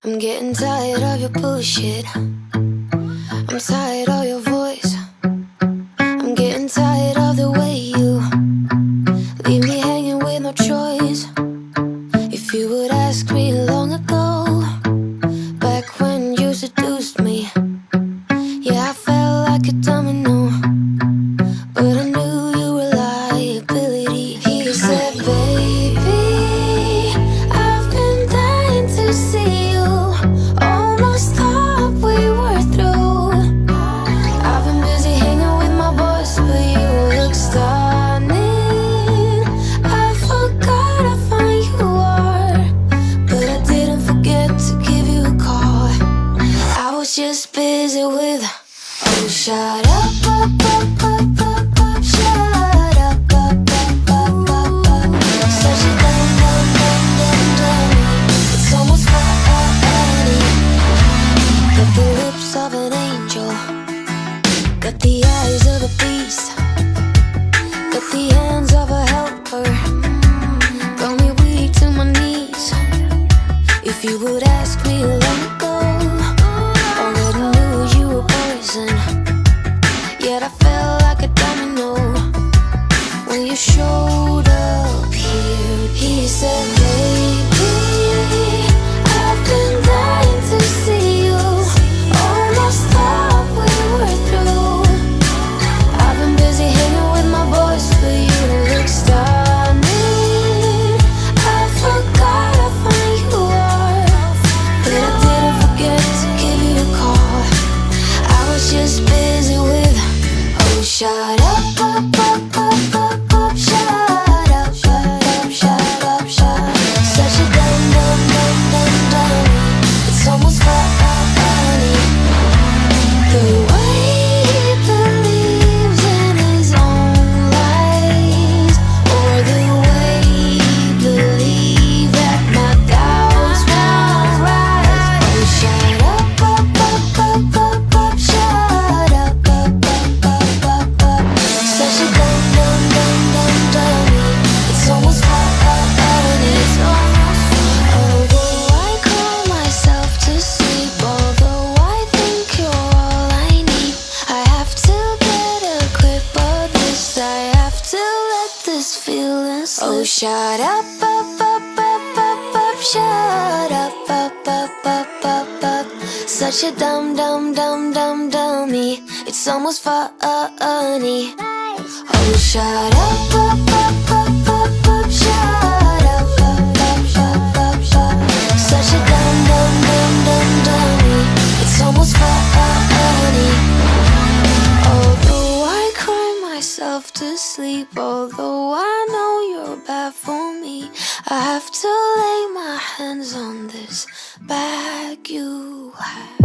I'm getting tired of your bullshit. I'm tired of your voice. I'm getting tired of the way you leave me hanging with no choice. If you would ask me long ago, back when you seduced me, yeah, I felt like a domino, but I knew you were liability. He said, baby, I've been dying to see you. Almost thought we were through. I've been busy hanging with my boys, but you look stunning. I forgot how fine you are, but I didn't forget to give you a call. I was just busy with, oh, shut up, shut up, such a dumb. It's almost funny. Got the lips of an angel, got the eyes of a beast, got the hands of a helper, got me weak to my knees. If you would ask me long ago, already knew you were poison. Yet I felt like a domino when you showed up here. He said, baby, I've been dying to see you. Almost thought we were through. I've been busy hanging with my boys, but you look stunning. I forgot how fine you are, but I didn't forget to give you a call. I was just busy with, oh, shut up, shut up, shut up. Such a dumb. It's almost funny. The way he believes in his own lies, or the way he believes that my doubts won't rise. Oh, shut up, shut up. Such a dumb dummy. It's almost funny. Although I cry myself to sleep, although I think you're all I need, I have to get a grip of this. I have to let this feeling slip. Oh, shut up, shut up. Such a dumb dummy. It's almost funny. Oh, shut up, shut up. Such a dumb dummy. It's almost funny. Although I cry myself to sleep, although I know you're bad for me, I have to lay my hands on this bag you have.